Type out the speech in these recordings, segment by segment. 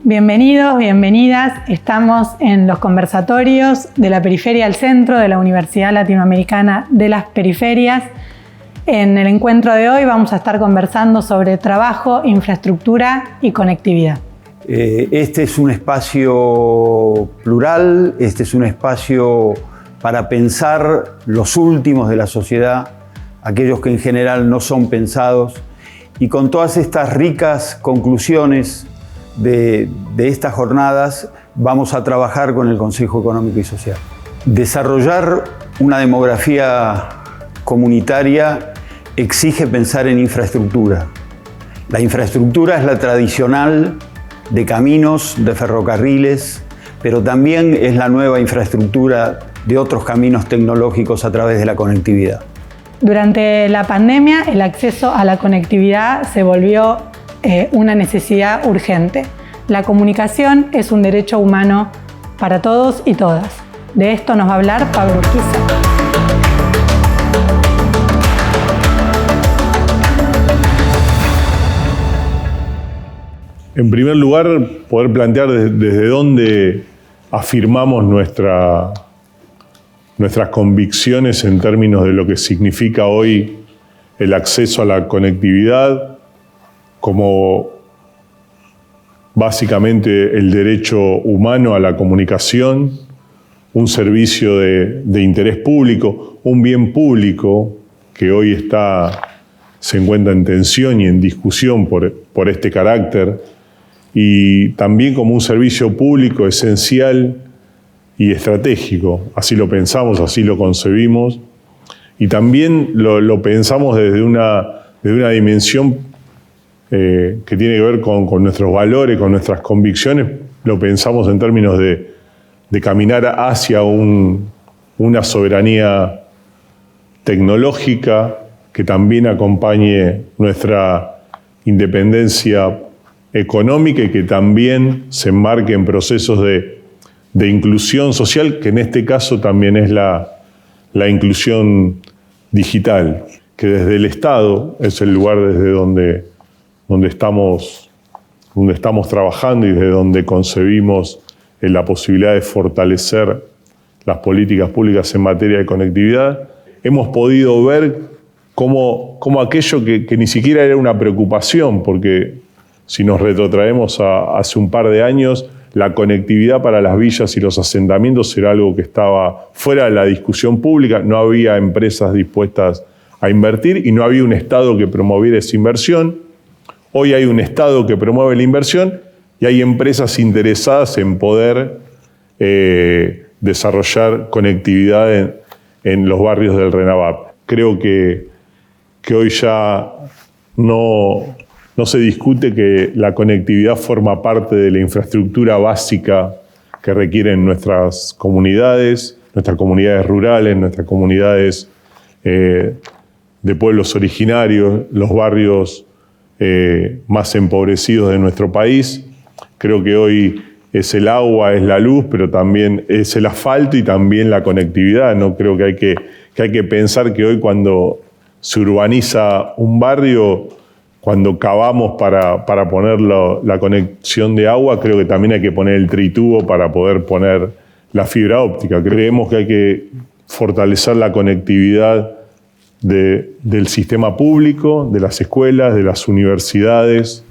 Bienvenidos, bienvenidas. Estamos en los conversatorios de la periferia al centro de la Universidad Latinoamericana de las Periferias. En el encuentro de hoy vamos a estar conversando sobre trabajo, infraestructura y conectividad. Este es un espacio plural, este es un espacio para pensar los últimos de la sociedad, aquellos que en general no son pensados, y con todas estas ricas conclusiones de estas jornadas vamos a trabajar con el Consejo Económico y Social. Desarrollar una demografía comunitaria exige pensar en infraestructura. La infraestructura es la tradicional de caminos, de ferrocarriles, pero también es la nueva infraestructura de otros caminos tecnológicos a través de la conectividad. Durante la pandemia, el acceso a la conectividad se volvió una necesidad urgente. La comunicación es un derecho humano para todos y todas. De esto nos va a hablar Pablo Urquiza. En primer lugar, poder plantear desde dónde afirmamos nuestras convicciones en términos de lo que significa hoy el acceso a la conectividad como básicamente el derecho humano a la comunicación, un servicio de interés público, un bien público que hoy se encuentra en tensión y en discusión por este carácter, y también como un servicio público esencial y estratégico. Así lo pensamos, así lo concebimos, y también lo pensamos desde una dimensión que tiene que ver con nuestros valores, con nuestras convicciones. Lo pensamos en términos de caminar hacia una soberanía tecnológica que también acompañe nuestra independencia económica y que también se enmarque en procesos de inclusión social, que en este caso también es la inclusión digital, que desde el Estado es el lugar desde donde estamos trabajando y desde donde concebimos la posibilidad de fortalecer las políticas públicas en materia de conectividad. Hemos podido ver cómo aquello que ni siquiera era una preocupación, porque si nos retrotraemos hace un par de años, la conectividad para las villas y los asentamientos era algo que estaba fuera de la discusión pública, no había empresas dispuestas a invertir y no había un Estado que promoviera esa inversión. Hoy hay un Estado que promueve la inversión y hay empresas interesadas en poder desarrollar conectividad en los barrios del RENAVAP. Creo que hoy ya no se discute que la conectividad forma parte de la infraestructura básica que requieren nuestras comunidades rurales, nuestras comunidades de pueblos originarios, los barrios más empobrecidos de nuestro país. Creo que hoy es el agua, es la luz, pero también es el asfalto y también la conectividad, ¿no? Creo que hay que pensar que hoy cuando se urbaniza un barrio, cuando cavamos para poner la conexión de agua, creo que también hay que poner el tritubo para poder poner la fibra óptica. Creemos que hay que fortalecer la conectividad del sistema público, de las escuelas, de las universidades,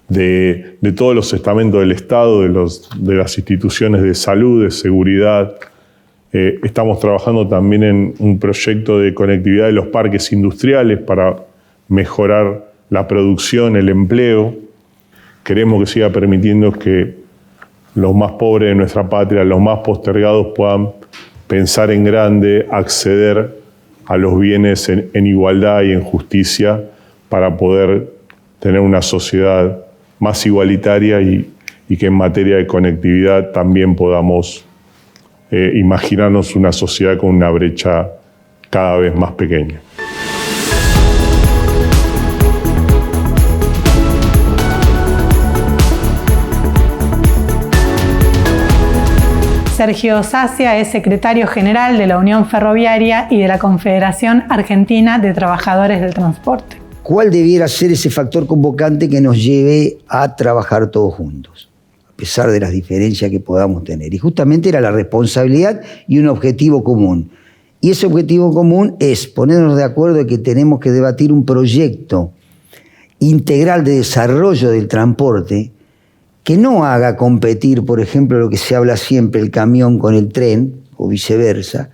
de todos los estamentos del Estado, de las instituciones de salud, de seguridad. Estamos trabajando también en un proyecto de conectividad de los parques industriales para mejorar la producción, el empleo. Queremos que siga permitiendo que los más pobres de nuestra patria, los más postergados, puedan pensar en grande, acceder a los bienes en igualdad y en justicia para poder tener una sociedad más igualitaria y que en materia de conectividad también podamos imaginarnos una sociedad con una brecha cada vez más pequeña. Sergio Sacia es secretario general de la Unión Ferroviaria y de la Confederación Argentina de Trabajadores del Transporte. ¿cuál debiera ser ese factor convocante que nos lleve a trabajar todos juntos, a pesar de las diferencias que podamos tener? Y justamente era la responsabilidad y un objetivo común. Y ese objetivo común es ponernos de acuerdo de que tenemos que debatir un proyecto integral de desarrollo del transporte que no haga competir, por ejemplo, lo que se habla siempre, el camión con el tren, o viceversa,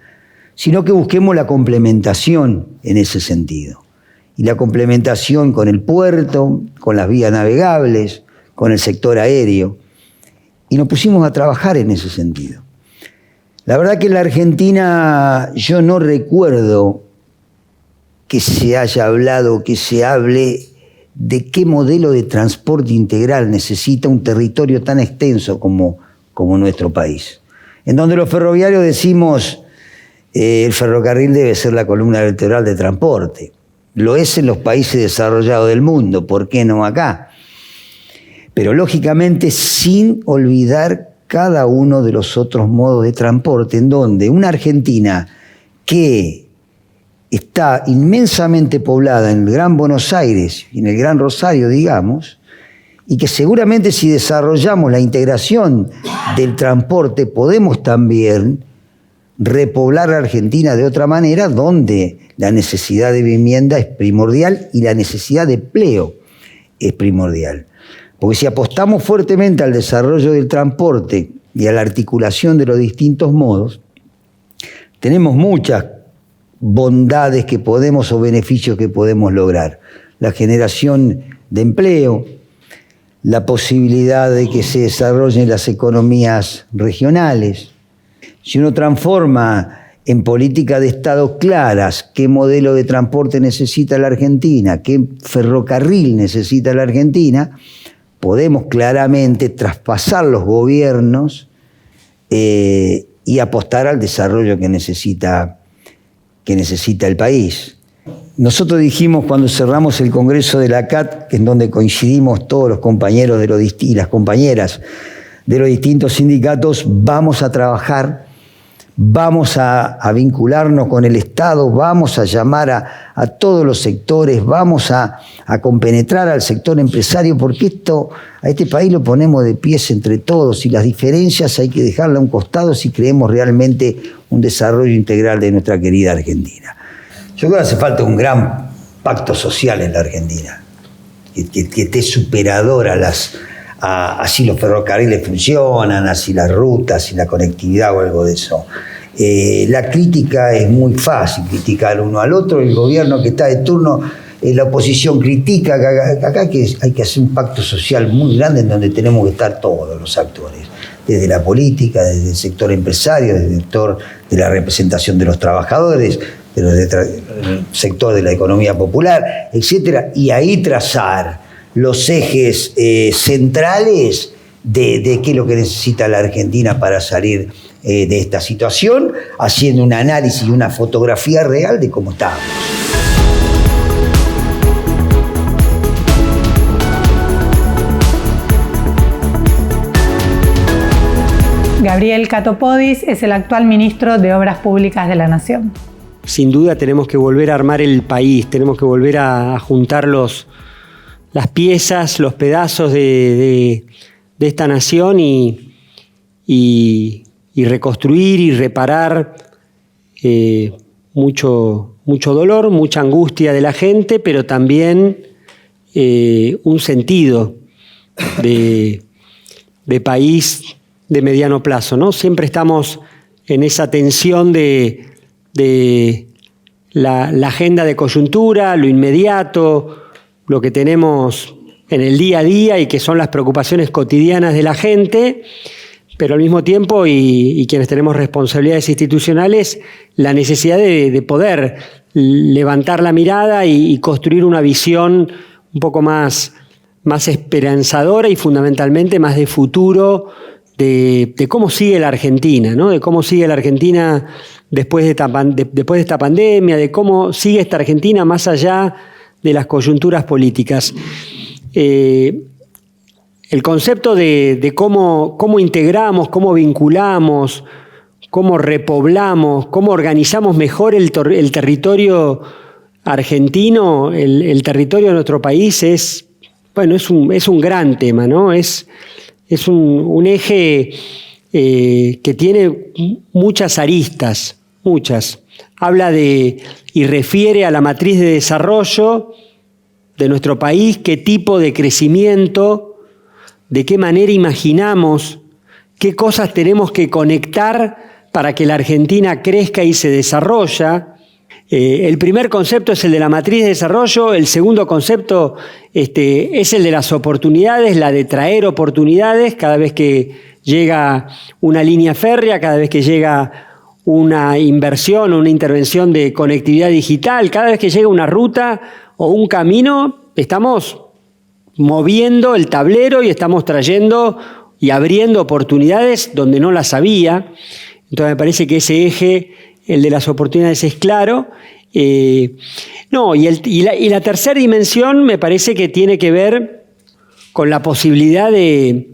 sino que busquemos la complementación en ese sentido. Y la complementación con el puerto, con las vías navegables, con el sector aéreo. Y nos pusimos a trabajar en ese sentido. La verdad que en la Argentina yo no recuerdo que se haya hablado, que se hable de qué modelo de transporte integral necesita un territorio tan extenso como nuestro país. En donde los ferroviarios decimos, el ferrocarril debe ser la columna vertebral de transporte. Lo es en los países desarrollados del mundo, ¿por qué no acá? Pero lógicamente sin olvidar cada uno de los otros modos de transporte, en donde una Argentina que está inmensamente poblada en el Gran Buenos Aires y en el Gran Rosario, digamos, y que seguramente si desarrollamos la integración del transporte podemos también repoblar la Argentina de otra manera, donde la necesidad de vivienda es primordial y la necesidad de empleo es primordial. Porque si apostamos fuertemente al desarrollo del transporte y a la articulación de los distintos modos, tenemos muchas bondades que podemos o beneficios que podemos lograr. La generación de empleo, la posibilidad de que se desarrollen las economías regionales. Si uno transforma en política de Estado claras qué modelo de transporte necesita la Argentina, qué ferrocarril necesita la Argentina, podemos claramente traspasar los gobiernos y apostar al desarrollo que necesita el país. Nosotros dijimos cuando cerramos el Congreso de la CAT, en donde coincidimos todos los compañeros y las compañeras de los distintos sindicatos, vamos a trabajar, vamos a vincularnos con el Estado, vamos a llamar a todos los sectores, vamos a compenetrar al sector empresario, porque a este país lo ponemos de pies entre todos y las diferencias hay que dejarlas a un costado si creemos realmente un desarrollo integral de nuestra querida Argentina. Yo creo que hace falta un gran pacto social en la Argentina, que esté superador así los ferrocarriles funcionan, así las rutas, así la conectividad o algo de eso. La crítica es muy fácil, criticar uno al otro, el gobierno que está de turno, la oposición critica, acá hay que hacer un pacto social muy grande en donde tenemos que estar todos los actores, desde la política, desde el sector empresario, desde el sector de la representación de los trabajadores, del sector de la economía popular, etcétera, y ahí trazar los ejes centrales de qué es lo que necesita la Argentina para salir de esta situación, haciendo un análisis y una fotografía real de cómo estamos. Gabriel Catopodis es el actual ministro de Obras Públicas de la Nación. Sin duda tenemos que volver a armar el país, tenemos que volver a juntar las piezas, los pedazos de esta nación y reconstruir y reparar mucho dolor, mucha angustia de la gente, pero también un sentido de país de mediano plazo, ¿no? Siempre estamos en esa tensión de la agenda de coyuntura, lo inmediato, lo que tenemos en el día a día y que son las preocupaciones cotidianas de la gente, pero al mismo tiempo, y quienes tenemos responsabilidades institucionales, la necesidad de poder levantar la mirada y construir una visión un poco más esperanzadora y fundamentalmente más de futuro de cómo sigue la Argentina, ¿no? De cómo sigue la Argentina después de esta pandemia, de cómo sigue esta Argentina más allá de las coyunturas políticas. El concepto de cómo integramos, cómo vinculamos, cómo repoblamos, cómo organizamos mejor el territorio argentino, el territorio de nuestro país es un gran tema, ¿no? Es un eje que tiene muchas aristas, muchas. Habla y refiere a la matriz de desarrollo de nuestro país, qué tipo de crecimiento, de qué manera imaginamos, qué cosas tenemos que conectar para que la Argentina crezca y se desarrolla. El primer concepto es el de la matriz de desarrollo, el segundo concepto es el de las oportunidades, la de traer oportunidades cada vez que llega una línea férrea, cada vez que llega una inversión o una intervención de conectividad digital, cada vez que llega una ruta o un camino, estamos moviendo el tablero y estamos trayendo y abriendo oportunidades donde no las había. Entonces me parece que ese eje, el de las oportunidades, es claro. Y la tercera dimensión me parece que tiene que ver con la posibilidad de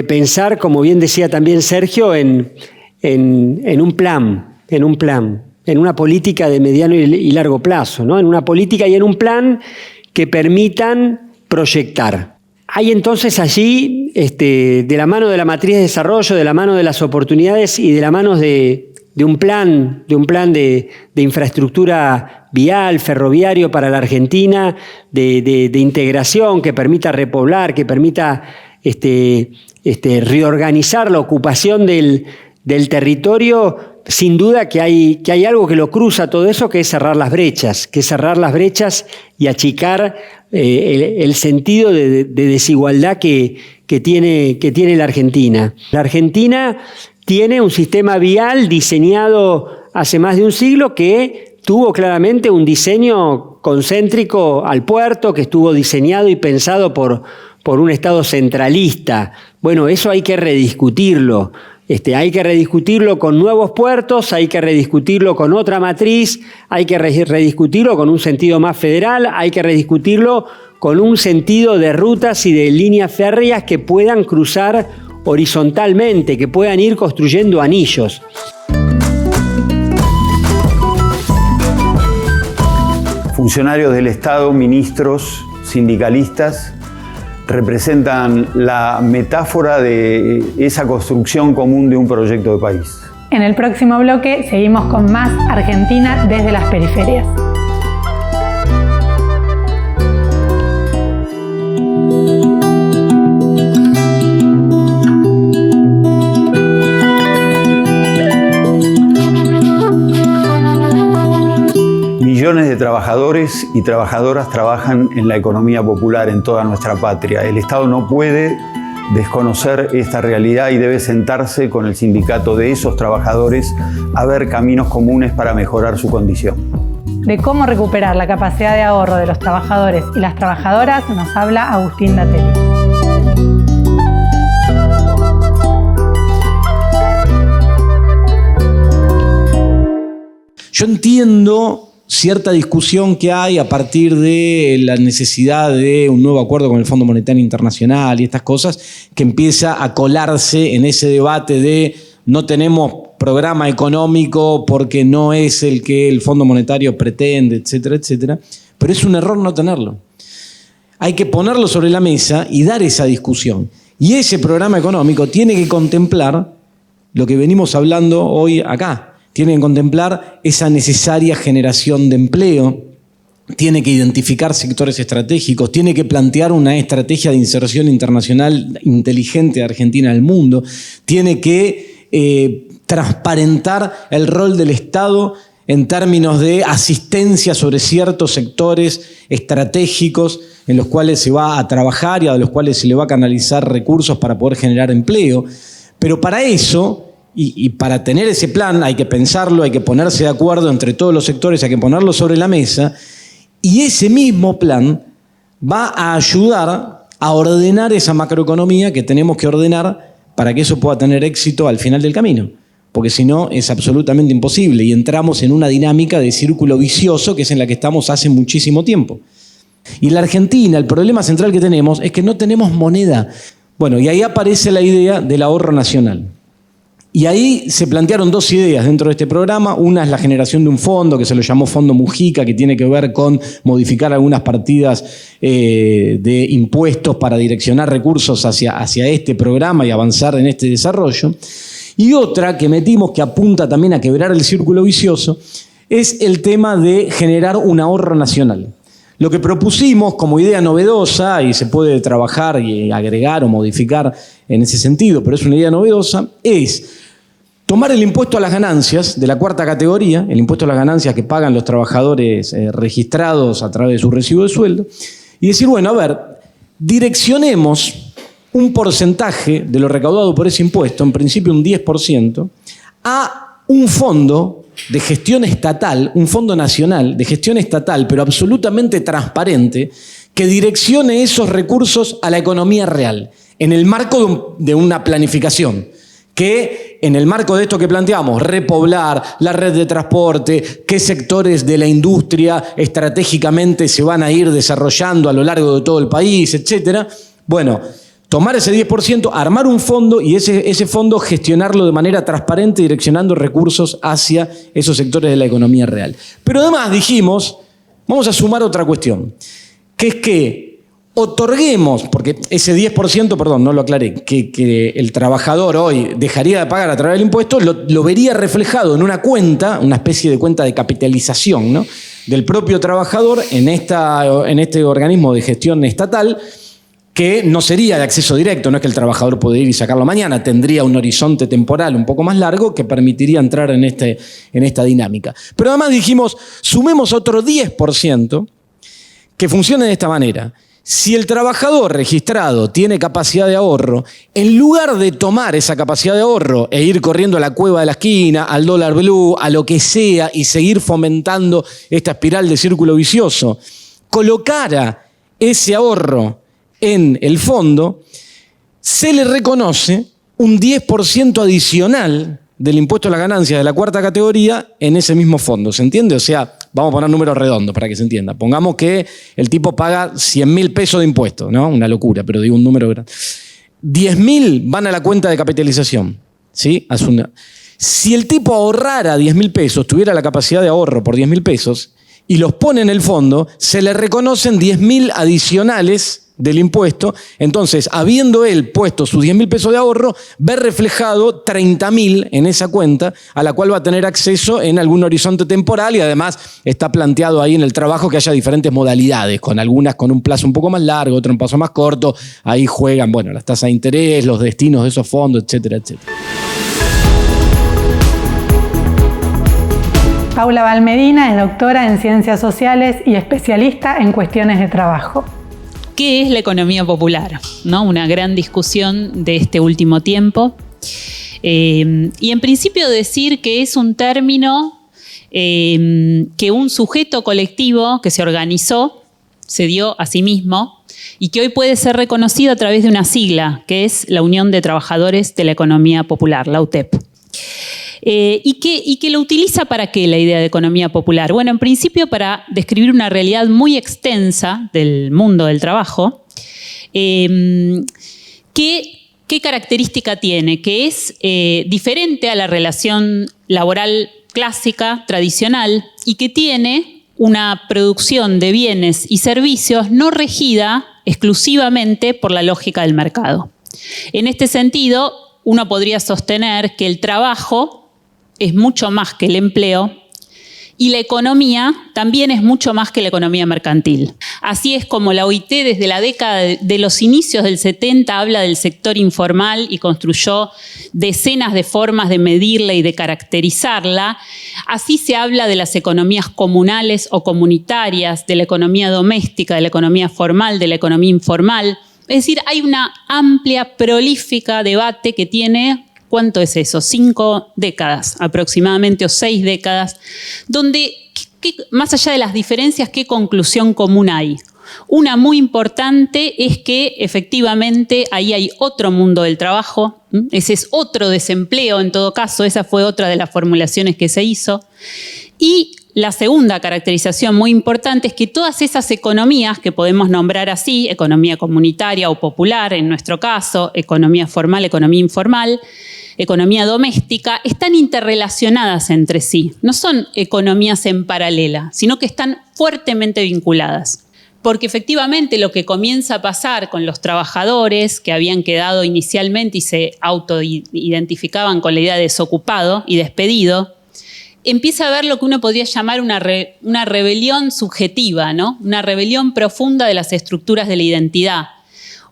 pensar, como bien decía también Sergio, en un plan, en una política de mediano y largo plazo, ¿no? En una política y en un plan que permitan proyectar. Hay entonces allí, de la mano de la matriz de desarrollo, de la mano de las oportunidades y de la mano de un plan de infraestructura vial, ferroviario para la Argentina, de integración que permita repoblar, que permita reorganizar la ocupación del territorio. Sin duda que hay algo que lo cruza todo eso, que es cerrar las brechas y achicar el sentido de desigualdad que tiene la Argentina. La Argentina tiene un sistema vial diseñado hace más de un siglo que tuvo claramente un diseño concéntrico al puerto, que estuvo diseñado y pensado por un Estado centralista. Bueno, eso hay que rediscutirlo. Hay que rediscutirlo con nuevos puertos, hay que rediscutirlo con otra matriz, hay que rediscutirlo con un sentido más federal, hay que rediscutirlo con un sentido de rutas y de líneas férreas que puedan cruzar horizontalmente, que puedan ir construyendo anillos. Funcionarios del Estado, ministros, sindicalistas, representan la metáfora de esa construcción común de un proyecto de país. En el próximo bloque seguimos con más Argentina desde las periferias. Millones de trabajadores y trabajadoras trabajan en la economía popular en toda nuestra patria. El Estado no puede desconocer esta realidad y debe sentarse con el sindicato de esos trabajadores a ver caminos comunes para mejorar su condición. De cómo recuperar la capacidad de ahorro de los trabajadores y las trabajadoras nos habla Agustín Datelli. Yo entiendo cierta discusión que hay a partir de la necesidad de un nuevo acuerdo con el Fondo Monetario Internacional y estas cosas, que empieza a colarse en ese debate de no tenemos programa económico porque no es el que el Fondo Monetario pretende, etcétera, etcétera. Pero es un error no tenerlo. Hay que ponerlo sobre la mesa y dar esa discusión. Y ese programa económico tiene que contemplar lo que venimos hablando hoy acá. Tiene que contemplar esa necesaria generación de empleo, tiene que identificar sectores estratégicos, tiene que plantear una estrategia de inserción internacional inteligente de Argentina al mundo, tiene que transparentar el rol del Estado en términos de asistencia sobre ciertos sectores estratégicos en los cuales se va a trabajar y a los cuales se le va a canalizar recursos para poder generar empleo. Pero para eso, y para tener ese plan, hay que pensarlo, hay que ponerse de acuerdo entre todos los sectores, hay que ponerlo sobre la mesa, y ese mismo plan va a ayudar a ordenar esa macroeconomía que tenemos que ordenar para que eso pueda tener éxito al final del camino. Porque si no, es absolutamente imposible y entramos en una dinámica de círculo vicioso que es en la que estamos hace muchísimo tiempo. Y en la Argentina, el problema central que tenemos es que no tenemos moneda. Bueno, y ahí aparece la idea del ahorro nacional. Y ahí se plantearon dos ideas dentro de este programa. Una es la generación de un fondo que se lo llamó Fondo Mujica, que tiene que ver con modificar algunas partidas de impuestos para direccionar recursos hacia este programa y avanzar en este desarrollo. Y otra que metimos, que apunta también a quebrar el círculo vicioso, es el tema de generar un ahorro nacional. Lo que propusimos como idea novedosa, y se puede trabajar y agregar o modificar en ese sentido, pero es una idea novedosa, es tomar el impuesto a las ganancias de la cuarta categoría, el impuesto a las ganancias que pagan los trabajadores registrados a través de su recibo de sueldo, y decir, bueno, a ver, direccionemos un porcentaje de lo recaudado por ese impuesto, en principio un 10%, a un fondo de gestión estatal, un fondo nacional de gestión estatal, pero absolutamente transparente, que direccione esos recursos a la economía real, en el marco de una planificación, que en el marco de esto que planteamos, repoblar la red de transporte, qué sectores de la industria estratégicamente se van a ir desarrollando a lo largo de todo el país, etcétera. Bueno, tomar ese 10%, armar un fondo y ese fondo gestionarlo de manera transparente, direccionando recursos hacia esos sectores de la economía real. Pero además dijimos, vamos a sumar otra cuestión, que es que otorguemos, porque ese 10%, perdón, no lo aclaré, que el trabajador hoy dejaría de pagar a través del impuesto, lo vería reflejado en una cuenta, una especie de cuenta de capitalización, ¿no?, del propio trabajador en este organismo de gestión estatal, que no sería de acceso directo, no es que el trabajador puede ir y sacarlo mañana, tendría un horizonte temporal un poco más largo que permitiría entrar en esta dinámica. Pero además dijimos, sumemos otro 10% que funcione de esta manera. Si el trabajador registrado tiene capacidad de ahorro, en lugar de tomar esa capacidad de ahorro e ir corriendo a la cueva de la esquina, al dólar blue, a lo que sea, y seguir fomentando esta espiral de círculo vicioso, colocara ese ahorro en el fondo, se le reconoce un 10% adicional del impuesto a la ganancia de la cuarta categoría en ese mismo fondo. ¿Se entiende? O sea, vamos a poner números redondos para que se entienda. Pongamos que el tipo paga 100.000 pesos de impuestos, ¿no? Una locura, pero digo un número grande. 10.000 van a la cuenta de capitalización, ¿sí? Si el tipo ahorrara 10.000 pesos, tuviera la capacidad de ahorro por 10.000 pesos y los pone en el fondo, se le reconocen 10.000 adicionales del impuesto. Entonces, habiendo él puesto sus 10.000 pesos de ahorro, ve reflejado 30.000 en esa cuenta, a la cual va a tener acceso en algún horizonte temporal, y además está planteado ahí en el trabajo que haya diferentes modalidades, con algunas con un plazo un poco más largo, otro un plazo más corto. Ahí juegan, bueno, las tasas de interés, los destinos de esos fondos, etcétera, etcétera. Paula Valmedina es doctora en Ciencias Sociales y especialista en cuestiones de trabajo. ¿Qué es la economía popular? ¿No? Una gran discusión de este último tiempo. Y en principio decir que es un término que un sujeto colectivo que se organizó, se dio a sí mismo, y que hoy puede ser reconocido a través de una sigla, que es la Unión de Trabajadores de la Economía Popular, la UTEP. ¿Y que lo utiliza para qué la idea de economía popular? Bueno, en principio para describir una realidad muy extensa del mundo del trabajo. ¿Qué característica tiene? Que es diferente a la relación laboral clásica, tradicional, y que tiene una producción de bienes y servicios no regida exclusivamente por la lógica del mercado. En este sentido, uno podría sostener que el trabajo es mucho más que el empleo y la economía también es mucho más que la economía mercantil. Así es como la OIT desde la década de los inicios del 70 habla del sector informal y construyó decenas de formas de medirla y de caracterizarla. Así se habla de las economías comunales o comunitarias, de la economía doméstica, de la economía formal, de la economía informal. Es decir, hay una amplia, prolífica debate que tiene, ¿cuánto es eso? 5 décadas aproximadamente, o 6 décadas, donde, más allá de las diferencias, ¿qué conclusión común hay? Una muy importante es que efectivamente ahí hay otro mundo del trabajo, ese es otro desempleo en todo caso, esa fue otra de las formulaciones que se hizo. Y la segunda caracterización muy importante es que todas esas economías que podemos nombrar así, economía comunitaria o popular en nuestro caso, economía formal, economía informal, economía doméstica, están interrelacionadas entre sí. No son economías en paralela, sino que están fuertemente vinculadas. Porque efectivamente lo que comienza a pasar con los trabajadores que habían quedado inicialmente y se autoidentificaban con la idea de desocupado y despedido, empieza a haber lo que uno podría llamar una rebelión subjetiva, ¿no? Una rebelión profunda de las estructuras de la identidad.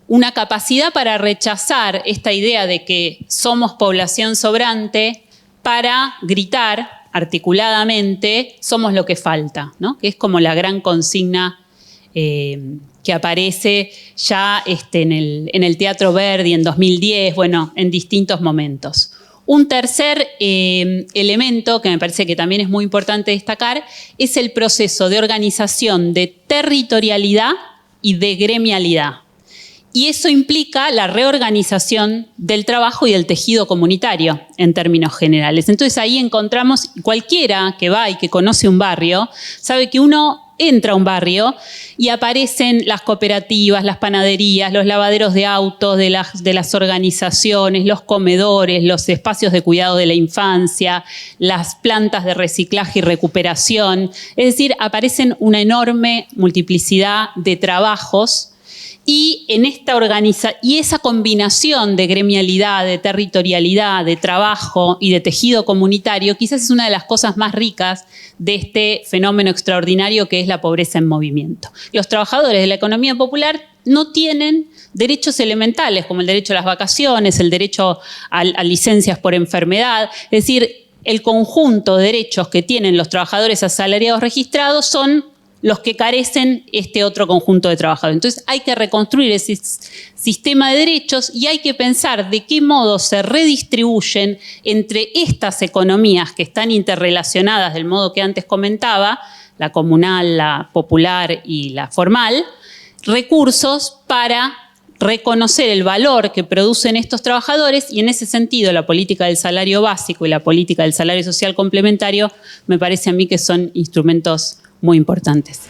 Una capacidad para rechazar esta idea de que somos población sobrante para gritar articuladamente somos lo que falta, ¿no? Que es como la gran consigna que aparece ya en el Teatro Verdi en 2010, bueno, en distintos momentos. Un tercer elemento que me parece que también es muy importante destacar es el proceso de organización de territorialidad y de gremialidad. Y eso implica la reorganización del trabajo y del tejido comunitario en términos generales. Entonces ahí encontramos, cualquiera que va y que conoce un barrio, sabe que uno entra a un barrio y aparecen las cooperativas, las panaderías, los lavaderos de autos de las organizaciones, los comedores, los espacios de cuidado de la infancia, las plantas de reciclaje y recuperación. Es decir, aparecen una enorme multiplicidad de trabajos. Y esa combinación de gremialidad, de territorialidad, de trabajo y de tejido comunitario quizás es una de las cosas más ricas de este fenómeno extraordinario que es la pobreza en movimiento. Los trabajadores de la economía popular no tienen derechos elementales como el derecho a las vacaciones, el derecho a licencias por enfermedad. Es decir, el conjunto de derechos que tienen los trabajadores asalariados registrados son los que carecen este otro conjunto de trabajadores. Entonces hay que reconstruir ese sistema de derechos y hay que pensar de qué modo se redistribuyen entre estas economías que están interrelacionadas del modo que antes comentaba, la comunal, la popular y la formal, recursos para reconocer el valor que producen estos trabajadores y en ese sentido la política del salario básico y la política del salario social complementario me parece a mí que son instrumentos muy importantes.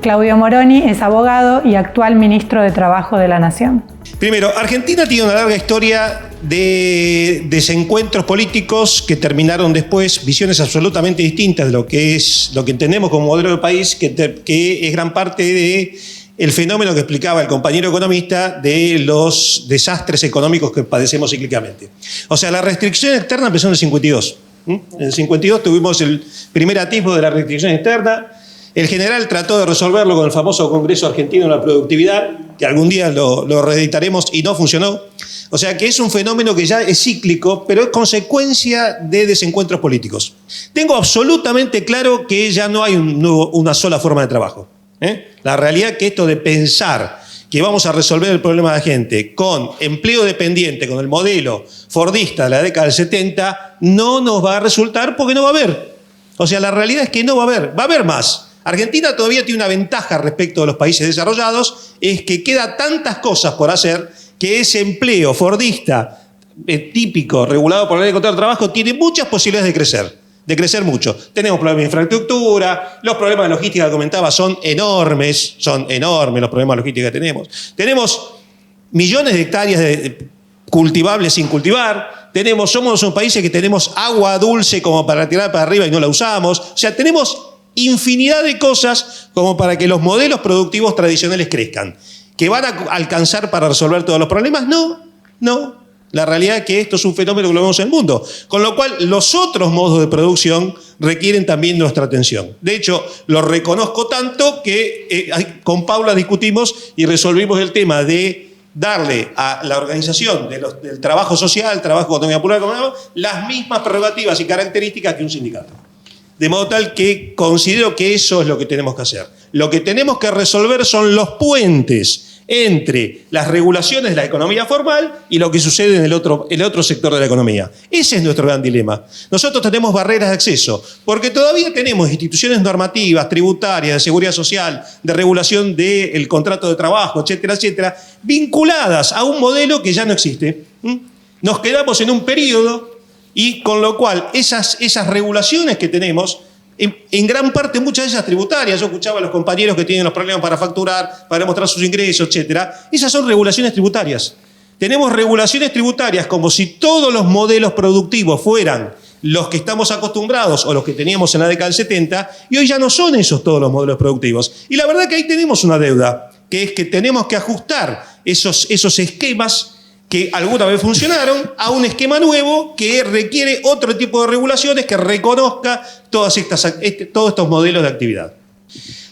Claudio Moroni es abogado y actual ministro de Trabajo de la Nación. Primero, Argentina tiene una larga historia de desencuentros políticos que terminaron después, visiones absolutamente distintas de lo que entendemos como modelo de país, que es gran parte del fenómeno que explicaba el compañero economista de los desastres económicos que padecemos cíclicamente. O sea, la restricción externa empezó en el 52. En el 52 tuvimos el primer atisbo de la restricción externa. El general trató de resolverlo con el famoso Congreso Argentino de la Productividad, que algún día lo reeditaremos y no funcionó. O sea que es un fenómeno que ya es cíclico, pero es consecuencia de desencuentros políticos. Tengo absolutamente claro que ya no hay una sola forma de trabajo. La realidad es que esto de pensar que vamos a resolver el problema de la gente con empleo dependiente, con el modelo fordista de la década del 70, no nos va a resultar porque no va a haber. O sea, la realidad es que no va a haber más. Argentina todavía tiene una ventaja respecto de los países desarrollados, es que queda tantas cosas por hacer que ese empleo fordista típico, regulado por la Ley de Contrato de Trabajo, tiene muchas posibilidades de crecer mucho. Tenemos problemas de infraestructura, los problemas de logística que comentaba son enormes los problemas de logística que tenemos. Tenemos millones de hectáreas cultivables sin cultivar, somos un país que tenemos agua dulce como para tirar para arriba y no la usamos. O sea, tenemos infinidad de cosas como para que los modelos productivos tradicionales crezcan. ¿Que van a alcanzar para resolver todos los problemas? No. La realidad es que esto es un fenómeno que lo vemos en el mundo. Con lo cual, los otros modos de producción requieren también nuestra atención. De hecho, lo reconozco tanto que con Paula discutimos y resolvimos el tema de darle a la organización del trabajo social, trabajo de economía popular, las mismas prerrogativas y características que un sindicato. De modo tal que considero que eso es lo que tenemos que hacer. Lo que tenemos que resolver son los puentes entre las regulaciones de la economía formal y lo que sucede en el otro sector de la economía. Ese es nuestro gran dilema. Nosotros tenemos barreras de acceso, porque todavía tenemos instituciones normativas, tributarias, de seguridad social, de regulación del contrato de trabajo, etcétera, etcétera, vinculadas a un modelo que ya no existe. Nos quedamos en un periodo y con lo cual esas regulaciones que tenemos, en gran parte muchas de ellas tributarias, yo escuchaba a los compañeros que tienen los problemas para facturar, para demostrar sus ingresos, etcétera, esas son regulaciones tributarias. Tenemos regulaciones tributarias como si todos los modelos productivos fueran los que estamos acostumbrados o los que teníamos en la década del 70, y hoy ya no son esos todos los modelos productivos. Y la verdad que ahí tenemos una deuda, que es que tenemos que ajustar esos esquemas que alguna vez funcionaron a un esquema nuevo que requiere otro tipo de regulaciones que reconozca todos estos modelos de actividad.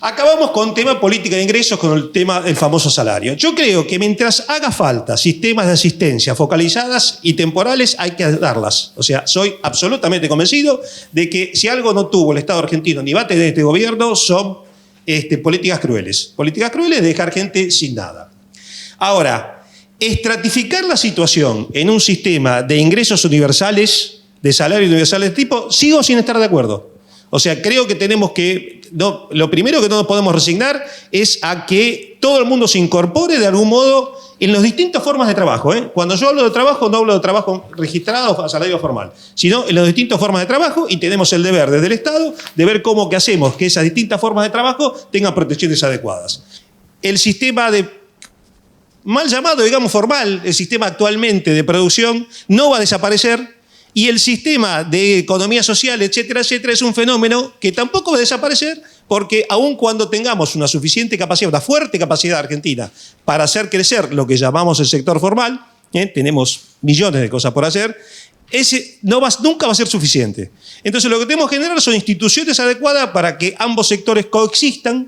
Acabamos con tema política de ingresos, con el tema del famoso salario. Yo creo que mientras haga falta sistemas de asistencia focalizadas y temporales, hay que darlas. O sea, soy absolutamente convencido de que si algo no tuvo el Estado argentino ni va a tener este gobierno, son políticas crueles. Políticas crueles de dejar gente sin nada. Ahora, estratificar la situación en un sistema de ingresos universales, de salarios universales de tipo, sigo sin estar de acuerdo. O sea, creo que tenemos que... No, lo primero que no nos podemos resignar es a que todo el mundo se incorpore de algún modo en las distintas formas de trabajo. Cuando yo hablo de trabajo, no hablo de trabajo registrado o salario formal, sino en las distintas formas de trabajo, y tenemos el deber desde el Estado de ver cómo que hacemos que esas distintas formas de trabajo tengan protecciones adecuadas. El sistema de... mal llamado, digamos, formal, el sistema actualmente de producción no va a desaparecer, y el sistema de economía social, etcétera, etcétera, es un fenómeno que tampoco va a desaparecer, porque aun cuando tengamos una suficiente capacidad, una fuerte capacidad argentina para hacer crecer lo que llamamos el sector formal, tenemos millones de cosas por hacer, ese nunca va a ser suficiente. Entonces lo que tenemos que generar son instituciones adecuadas para que ambos sectores coexistan,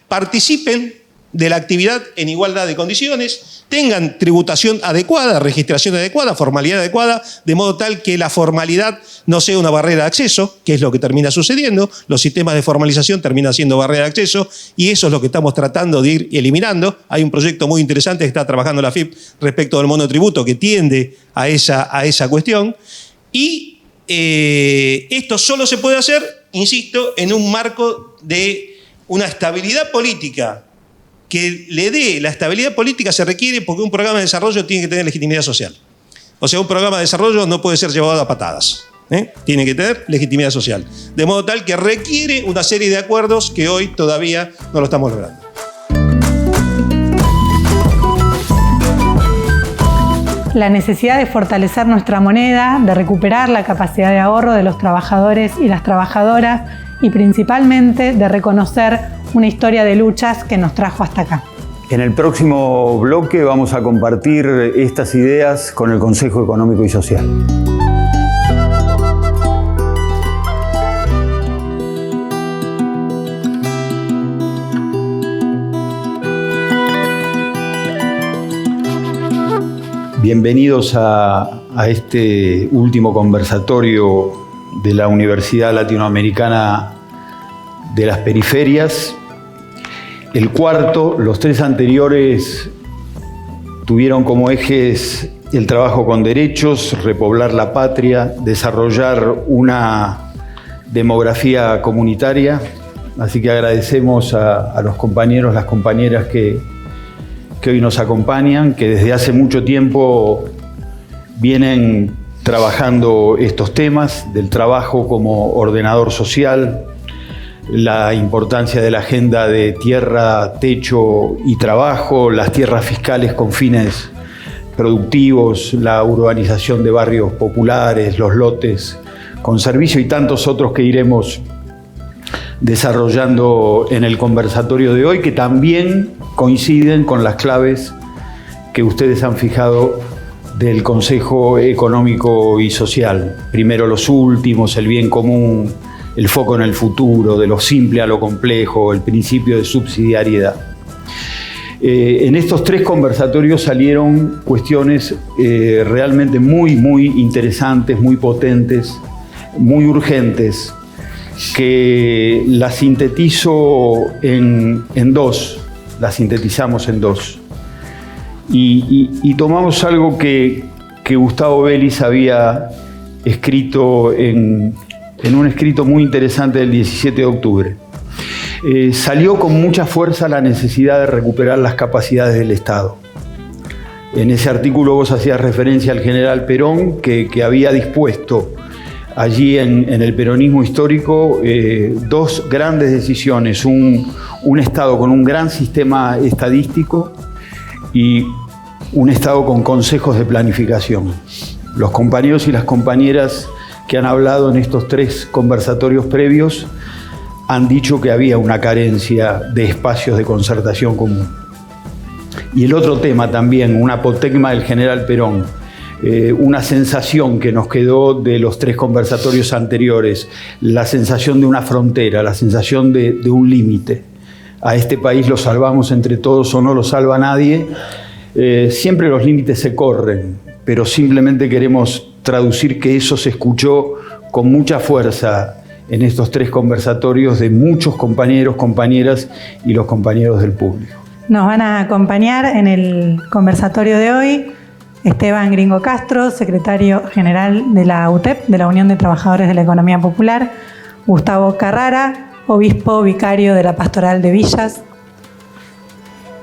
participen de la actividad en igualdad de condiciones, tengan tributación adecuada, registración adecuada, formalidad adecuada, de modo tal que la formalidad no sea una barrera de acceso, que es lo que termina sucediendo. Los sistemas de formalización terminan siendo barrera de acceso, y eso es lo que estamos tratando de ir eliminando. Hay un proyecto muy interesante que está trabajando la FIP respecto del monotributo que tiende a esa cuestión. Y esto solo se puede hacer, insisto, en un marco de una estabilidad política. Que le dé la estabilidad política se requiere porque un programa de desarrollo tiene que tener legitimidad social. O sea, un programa de desarrollo no puede ser llevado a patadas. Tiene que tener legitimidad social. De modo tal que requiere una serie de acuerdos que hoy todavía no lo estamos logrando. La necesidad de fortalecer nuestra moneda, de recuperar la capacidad de ahorro de los trabajadores y las trabajadoras, y principalmente de reconocer una historia de luchas que nos trajo hasta acá. En el próximo bloque vamos a compartir estas ideas con el Consejo Económico y Social. Bienvenidos a este último conversatorio de la Universidad Latinoamericana de las Periferias. El cuarto, los tres anteriores tuvieron como ejes el trabajo con derechos, repoblar la patria, desarrollar una demografía comunitaria. Así que agradecemos a los compañeros, las compañeras que hoy nos acompañan, que desde hace mucho tiempo vienen trabajando estos temas del trabajo como ordenador social, la importancia de la agenda de tierra, techo y trabajo, las tierras fiscales con fines productivos, la urbanización de barrios populares, los lotes con servicio y tantos otros que iremos desarrollando en el conversatorio de hoy, que también coinciden con las claves que ustedes han fijado del Consejo Económico y Social. Primero los últimos, el bien común, el foco en el futuro, de lo simple a lo complejo, el principio de subsidiariedad. En estos tres conversatorios salieron cuestiones realmente muy interesantes, muy potentes, muy urgentes, que las sintetizo en dos, las sintetizamos en dos. Y tomamos algo que Gustavo Vélez había escrito en un escrito muy interesante del 17 de octubre. Salió con mucha fuerza la necesidad de recuperar las capacidades del Estado. En ese artículo vos hacías referencia al general Perón, que había dispuesto allí en el peronismo histórico dos grandes decisiones, un Estado con un gran sistema estadístico y un Estado con consejos de planificación. Los compañeros y las compañeras que han hablado en estos 3 conversatorios previos han dicho que había una carencia de espacios de concertación común. Y el otro tema también, un apotegma del general Perón, una sensación que nos quedó de los 3 conversatorios anteriores, la sensación de una frontera, la sensación de un límite. A este país lo salvamos entre todos o no lo salva nadie. Siempre los límites se corren, pero simplemente queremos traducir que eso se escuchó con mucha fuerza en estos 3 conversatorios de muchos compañeros, compañeras y los compañeros del público. Nos van a acompañar en el conversatorio de hoy Esteban Gringo Castro, secretario general de la UTEP, de la Unión de Trabajadores de la Economía Popular, Gustavo Carrara, obispo vicario de la Pastoral de Villas,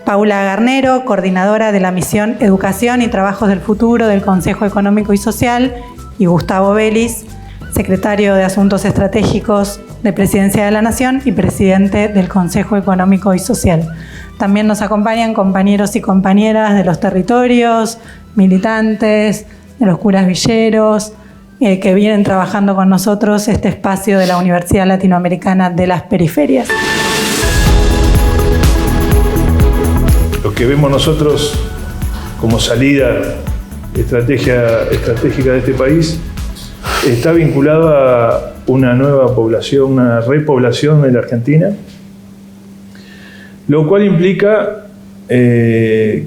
Paula Garnero, coordinadora de la misión Educación y Trabajos del Futuro del Consejo Económico y Social, y Gustavo Vélez, secretario de Asuntos Estratégicos de Presidencia de la Nación y presidente del Consejo Económico y Social. También nos acompañan compañeros y compañeras de los territorios, militantes, de los curas villeros, que vienen trabajando con nosotros este espacio de la Universidad Latinoamericana de las Periferias. Lo que vemos nosotros como salida estratégica de este país está vinculado a una nueva población, una repoblación de la Argentina, lo cual implica, tiene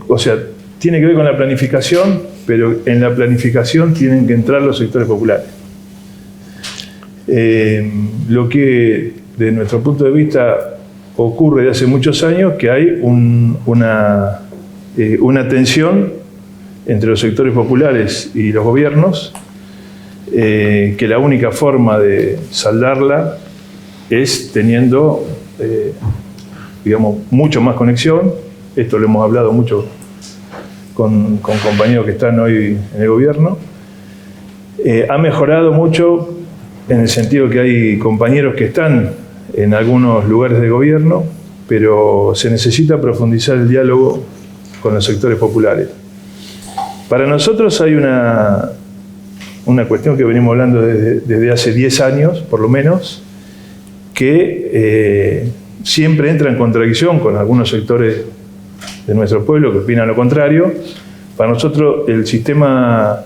que ver con la planificación, pero en la planificación tienen que entrar los sectores populares. Lo que, de nuestro punto de vista, ocurre de hace muchos años, que hay una tensión entre los sectores populares y los gobiernos, que la única forma de saldarla es teniendo, mucho más conexión. Esto lo hemos hablado mucho con compañeros que están hoy en el gobierno. Ha mejorado mucho en el sentido que hay compañeros que están en algunos lugares de gobierno, pero se necesita profundizar el diálogo con los sectores populares. Para nosotros hay una cuestión que venimos hablando desde hace 10 años, por lo menos, que siempre entra en contradicción con algunos sectores de nuestro pueblo que opinan lo contrario. Para nosotros el sistema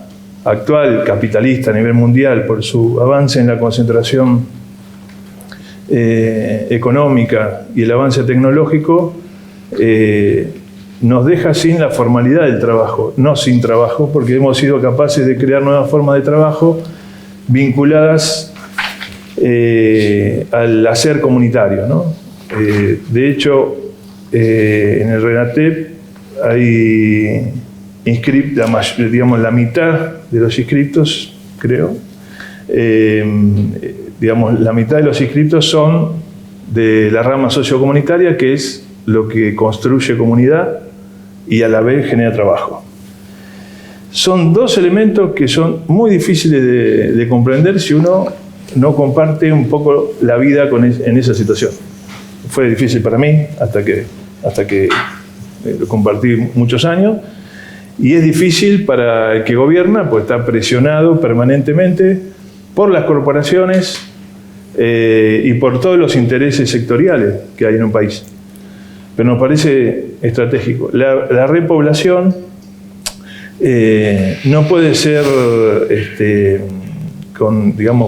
actual, capitalista a nivel mundial, por su avance en la concentración económica y el avance tecnológico, nos deja sin la formalidad del trabajo, no sin trabajo, porque hemos sido capaces de crear nuevas formas de trabajo vinculadas al hacer comunitario, ¿no? De hecho, en el RENATEP hay la mitad de los inscriptos, creo, la mitad de los inscriptos son de la rama sociocomunitaria, que es lo que construye comunidad y a la vez genera trabajo. Son 2 elementos que son muy difíciles de comprender si uno no comparte un poco la vida en esa situación. Fue difícil para mí hasta que lo compartí muchos años, y es difícil para el que gobierna, pues está presionado permanentemente por las corporaciones y por todos los intereses sectoriales que hay en un país. Pero nos parece estratégico. La repoblación no puede ser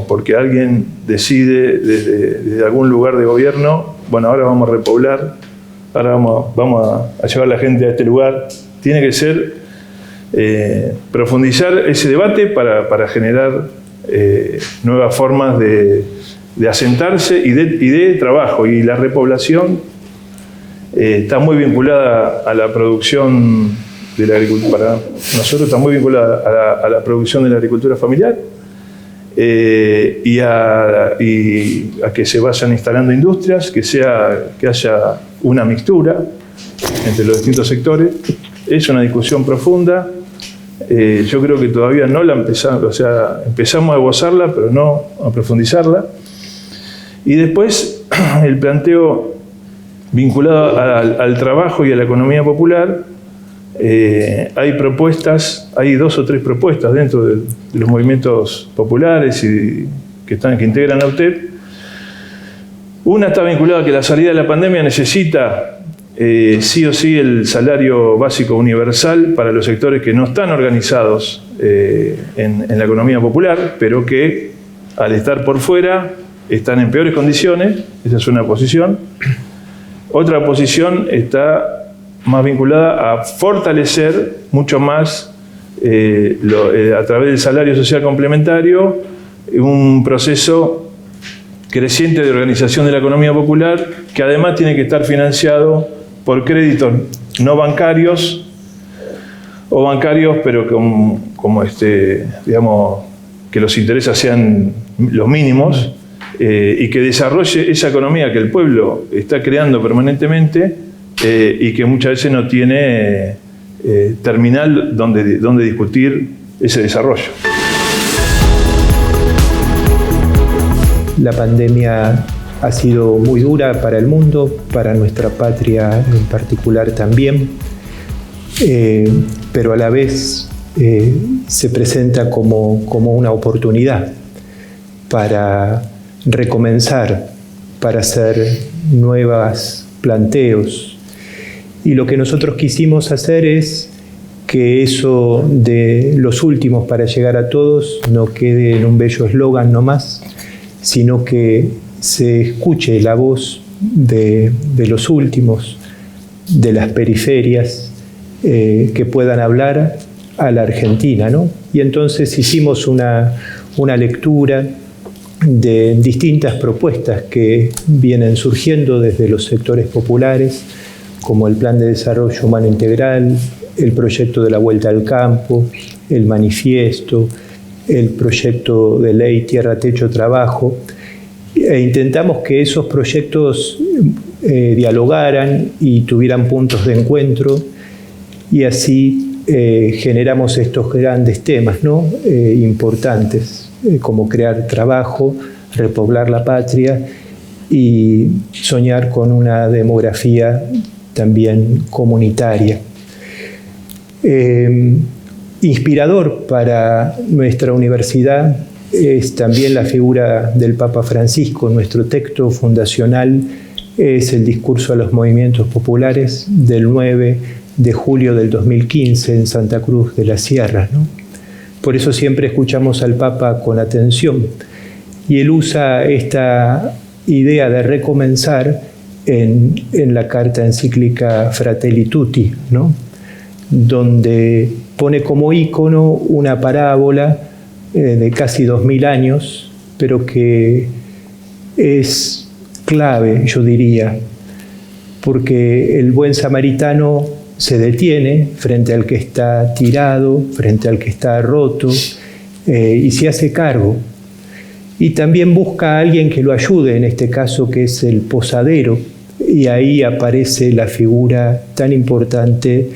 porque alguien decide desde algún lugar de gobierno, bueno, ahora vamos a repoblar, ahora vamos a llevar a la gente a este lugar. Tiene que ser profundizar ese debate para generar nuevas formas de asentarse y de trabajo. Y la repoblación está muy vinculada a la producción de la agricultura. Para nosotros está muy vinculada a la producción de la agricultura familiar y a que se vayan instalando industrias, que haya una mixtura entre los distintos sectores. Es una discusión profunda. Yo creo que todavía no la empezamos, empezamos a gozarla, pero no a profundizarla. Y después el planteo vinculado al trabajo y a la economía popular, Hay propuestas, hay 2 o 3 propuestas dentro de los movimientos populares y que integran la UTEP. Una está vinculada a que la salida de la pandemia necesita sí o sí el salario básico universal para los sectores que no están organizados en la economía popular, pero que al estar por fuera están en peores condiciones. Esa es una posición. Otra posición está más vinculada a fortalecer mucho más a través del salario social complementario un proceso creciente de organización de la economía popular, que además tiene que estar financiado por créditos no bancarios o bancarios, pero digamos, que los intereses sean los mínimos, y que desarrolle esa economía que el pueblo está creando permanentemente y que muchas veces no tiene terminal donde discutir ese desarrollo. La pandemia ha sido muy dura para el mundo, para nuestra patria en particular también, pero a la vez se presenta como una oportunidad para recomenzar, para hacer nuevos planteos. Y lo que nosotros quisimos hacer es que eso de los últimos para llegar a todos no quede en un bello eslogan nomás, sino que se escuche la voz de los últimos, de las periferias, que puedan hablar a la Argentina, ¿no? Y entonces hicimos una lectura de distintas propuestas que vienen surgiendo desde los sectores populares, como el Plan de Desarrollo Humano Integral, el proyecto de la Vuelta al Campo, el Manifiesto, el proyecto de ley Tierra, Techo, Trabajo, e intentamos que esos proyectos dialogaran y tuvieran puntos de encuentro, y así generamos estos grandes temas, ¿no? Importantes, como crear trabajo, repoblar la patria y soñar con una demografía también comunitaria. Inspirador para nuestra universidad es también la figura del Papa Francisco. Nuestro texto fundacional es el discurso a los movimientos populares del 9 de julio del 2015 en Santa Cruz de la Sierra, ¿no? Por eso siempre escuchamos al Papa con atención. Y él usa esta idea de recomenzar en la carta encíclica Fratelli Tutti, ¿no? Donde pone como ícono una parábola de casi 2000 años, pero que es clave, yo diría, porque el buen samaritano se detiene frente al que está tirado, frente al que está roto, y se hace cargo. Y también busca a alguien que lo ayude, en este caso que es el posadero, y ahí aparece la figura tan importante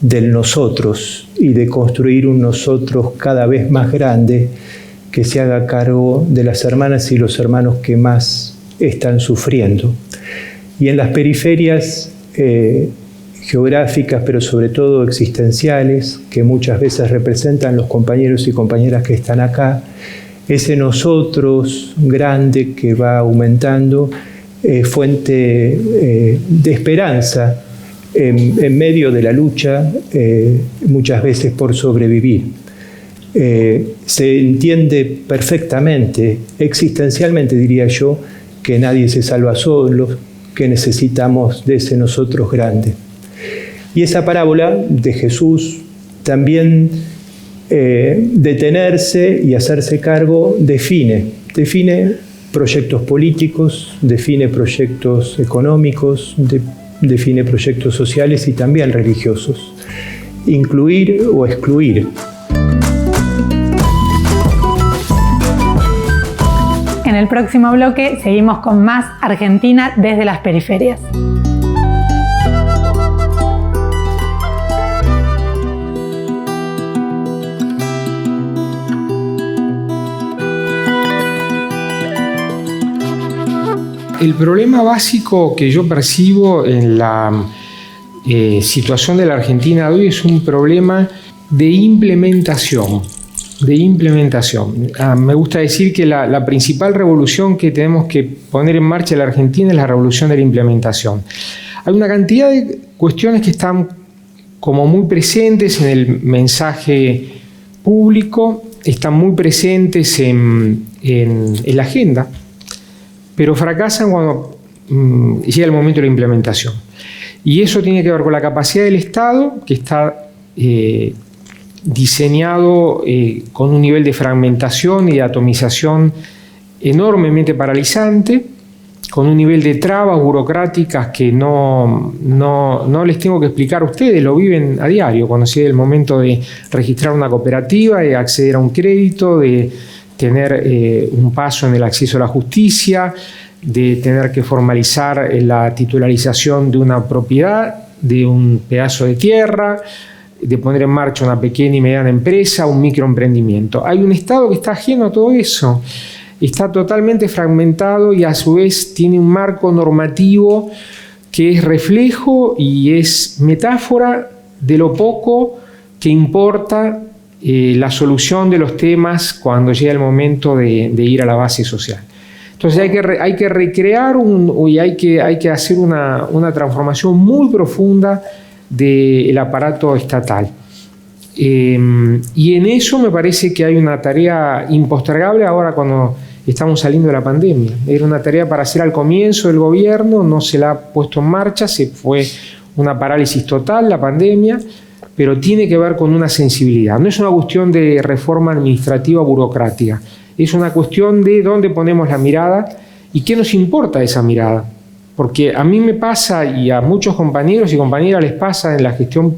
del nosotros y de construir un nosotros cada vez más grande que se haga cargo de las hermanas y los hermanos que más están sufriendo. Y en las periferias geográficas, pero sobre todo existenciales, que muchas veces representan los compañeros y compañeras que están acá, ese nosotros grande que va aumentando, fuente de esperanza en medio de la lucha, muchas veces por sobrevivir. Se entiende perfectamente, existencialmente diría yo, que nadie se salva solo, que necesitamos de ese nosotros grande. Y esa parábola de Jesús también detenerse y hacerse cargo define proyectos políticos, define proyectos económicos, define proyectos sociales y también religiosos. Incluir o excluir. En el próximo bloque seguimos con más Argentina desde las periferias. El problema básico que yo percibo en la situación de la Argentina hoy es un problema de implementación. Me gusta decir que la principal revolución que tenemos que poner en marcha en la Argentina es la revolución de la implementación. Hay una cantidad de cuestiones que están como muy presentes en el mensaje público, están muy presentes en la agenda, pero fracasan cuando llega el momento de la implementación. Y eso tiene que ver con la capacidad del Estado, que está diseñado con un nivel de fragmentación y de atomización enormemente paralizante, con un nivel de trabas burocráticas que no les tengo que explicar a ustedes, lo viven a diario, cuando llega el momento de registrar una cooperativa, de acceder a un crédito, de tener un paso en el acceso a la justicia, de tener que formalizar la titularización de una propiedad, de un pedazo de tierra, de poner en marcha una pequeña y mediana empresa, un microemprendimiento. Hay un Estado que está ajeno a todo eso, está totalmente fragmentado y a su vez tiene un marco normativo que es reflejo y es metáfora de lo poco que importa la solución de los temas cuando llega el momento de ir a la base social. Entonces hay que recrear hay que hacer una transformación muy profunda del aparato estatal. Y en eso me parece que hay una tarea impostergable ahora cuando estamos saliendo de la pandemia. Era una tarea para hacer al comienzo del gobierno, no se la ha puesto en marcha, se fue una parálisis total la pandemia, pero tiene que ver con una sensibilidad. No es una cuestión de reforma administrativa burocrática, es una cuestión de dónde ponemos la mirada y qué nos importa esa mirada. Porque a mí me pasa y a muchos compañeros y compañeras les pasa en la gestión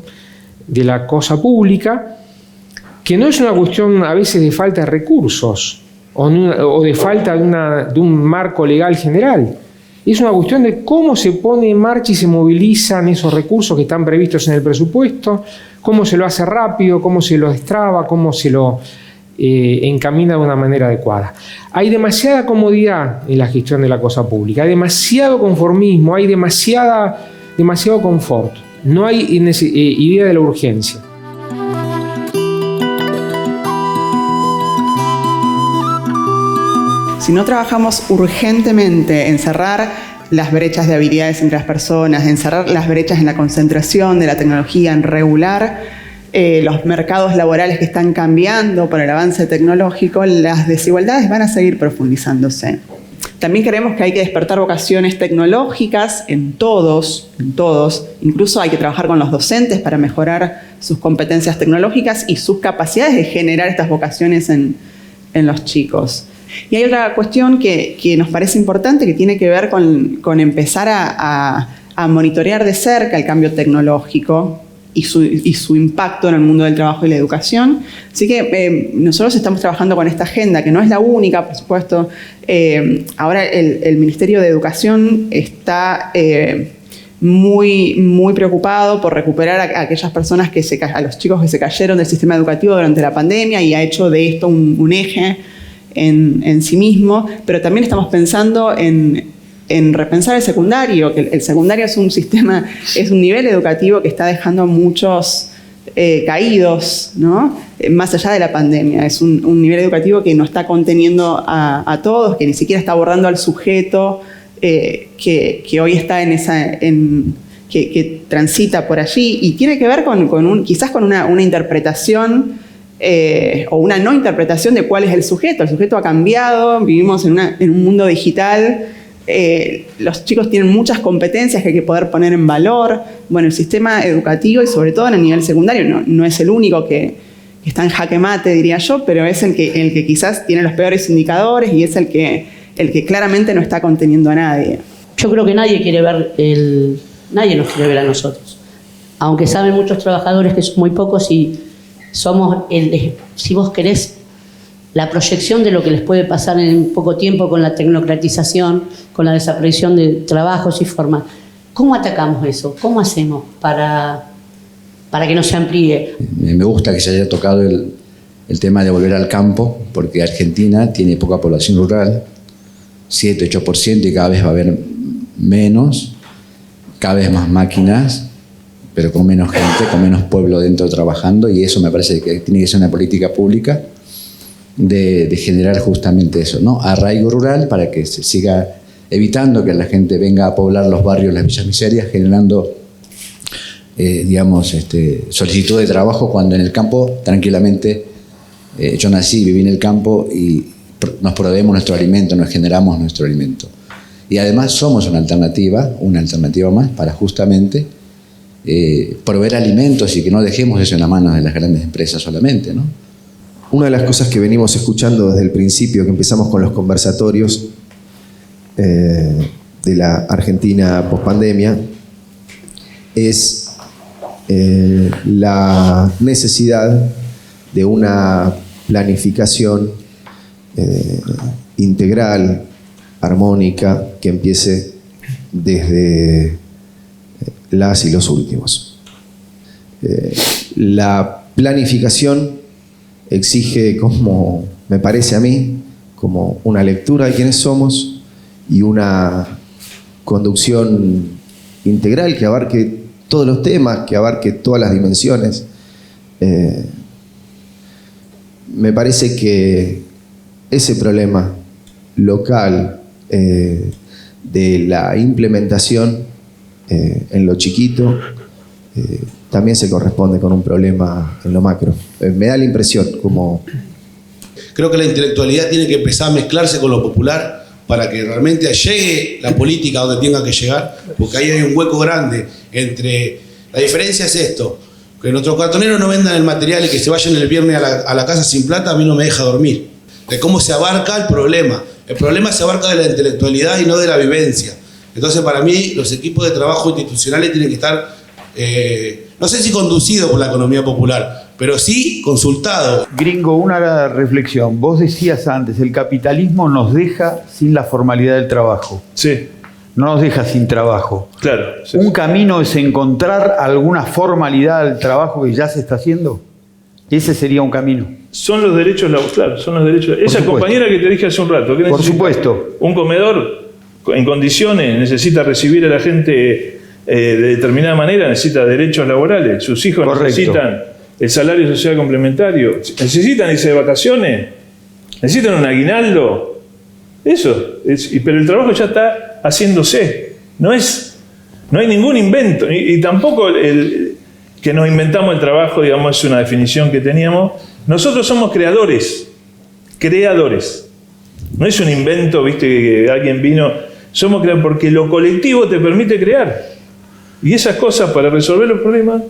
de la cosa pública que no es una cuestión a veces de falta de recursos o de falta de un marco legal general. Es una cuestión de cómo se pone en marcha y se movilizan esos recursos que están previstos en el presupuesto, cómo se lo hace rápido, cómo se lo destraba, cómo se lo encamina de una manera adecuada. Hay demasiada comodidad en la gestión de la cosa pública, hay demasiado conformismo, hay demasiado confort. No hay idea de la urgencia. Si no trabajamos urgentemente en cerrar las brechas de habilidades entre las personas, en cerrar las brechas en la concentración de la tecnología, en regular los mercados laborales que están cambiando por el avance tecnológico, las desigualdades van a seguir profundizándose. También creemos que hay que despertar vocaciones tecnológicas en todos. Incluso hay que trabajar con los docentes para mejorar sus competencias tecnológicas y sus capacidades de generar estas vocaciones en los chicos. Y hay otra cuestión que nos parece importante que tiene que ver con empezar a monitorear de cerca el cambio tecnológico y su impacto en el mundo del trabajo y la educación. Así que nosotros estamos trabajando con esta agenda, que no es la única, por supuesto. Ahora el Ministerio de Educación está muy preocupado por recuperar a aquellas personas a los chicos que se cayeron del sistema educativo durante la pandemia y ha hecho de esto un eje en sí mismo, pero también estamos pensando en repensar el secundario, que el secundario es un nivel educativo que está dejando a muchos caídos, ¿no? Más allá de la pandemia. Es un nivel educativo que no está conteniendo a todos, que ni siquiera está abordando al sujeto que hoy está que transita por allí, y tiene que ver quizás con una interpretación o una no interpretación de cuál es el sujeto. El sujeto ha cambiado, vivimos en un mundo digital. Los chicos tienen muchas competencias que hay que poder poner en valor. Bueno, el sistema educativo y sobre todo en el nivel secundario no es el único que está en jaque mate, diría yo, pero es el que quizás tiene los peores indicadores y es el que claramente no está conteniendo a nadie. Yo creo que nadie nos quiere ver a nosotros. Aunque saben muchos trabajadores que son muy pocos y somos, si vos querés, la proyección de lo que les puede pasar en poco tiempo con la tecnocratización, con la desaparición de trabajos y formas. ¿Cómo atacamos eso? ¿Cómo hacemos para que no se amplíe? Me gusta que se haya tocado el tema de volver al campo, porque Argentina tiene poca población rural, 7-8%, y cada vez va a haber menos, cada vez más máquinas, pero con menos gente, con menos pueblo dentro trabajando, y eso me parece que tiene que ser una política pública de generar justamente eso, ¿no? Arraigo rural para que se siga evitando que la gente venga a poblar los barrios, las villas miserias, generando, solicitud de trabajo cuando en el campo, tranquilamente, yo nací, viví en el campo y nos proveemos nuestro alimento, nos generamos nuestro alimento. Y además somos una alternativa más para justamente proveer alimentos y que no dejemos eso en las manos de las grandes empresas solamente, ¿no? Una de las cosas que venimos escuchando desde el principio, que empezamos con los conversatorios de la Argentina pospandemia, es la necesidad de una planificación integral, armónica, que empiece desde las y los últimos. La planificación exige, como me parece a mí, como una lectura de quiénes somos y una conducción integral que abarque todos los temas, que abarque todas las dimensiones. Me parece que ese problema local de la implementación en lo chiquito también se corresponde con un problema en lo macro. Me da la impresión como... Creo que la intelectualidad tiene que empezar a mezclarse con lo popular para que realmente llegue la política donde tenga que llegar, porque ahí hay un hueco grande entre... La diferencia es esto, que nuestros cartoneros no vendan el material y que se vayan el viernes a la casa sin plata, a mí no me deja dormir. De cómo se abarca el problema. El problema se abarca de la intelectualidad y no de la vivencia. Entonces, para mí, los equipos de trabajo institucionales tienen que estar, no sé si conducidos por la economía popular, pero sí consultados. Gringo, una reflexión. Vos decías antes, el capitalismo nos deja sin la formalidad del trabajo. Sí. No nos deja sin trabajo. Claro. Sí. ¿Un camino es encontrar alguna formalidad del trabajo que ya se está haciendo? Ese sería un camino. Son los derechos laborales, claro, son los derechos. Esa compañera que te dije hace un rato, ¿qué necesita? Por supuesto. Un comedor en condiciones, necesita recibir a la gente de determinada manera, necesita derechos laborales. Sus hijos necesitan el salario social complementario, necesitan irse de vacaciones, necesitan un aguinaldo. Eso, pero el trabajo ya está haciéndose. No hay ningún invento, y tampoco que nos inventamos el trabajo, digamos, es una definición que teníamos. Nosotros somos creadores. No es un invento, viste, que alguien vino. Somos creadores porque lo colectivo te permite crear. Y esas cosas para resolver los problemas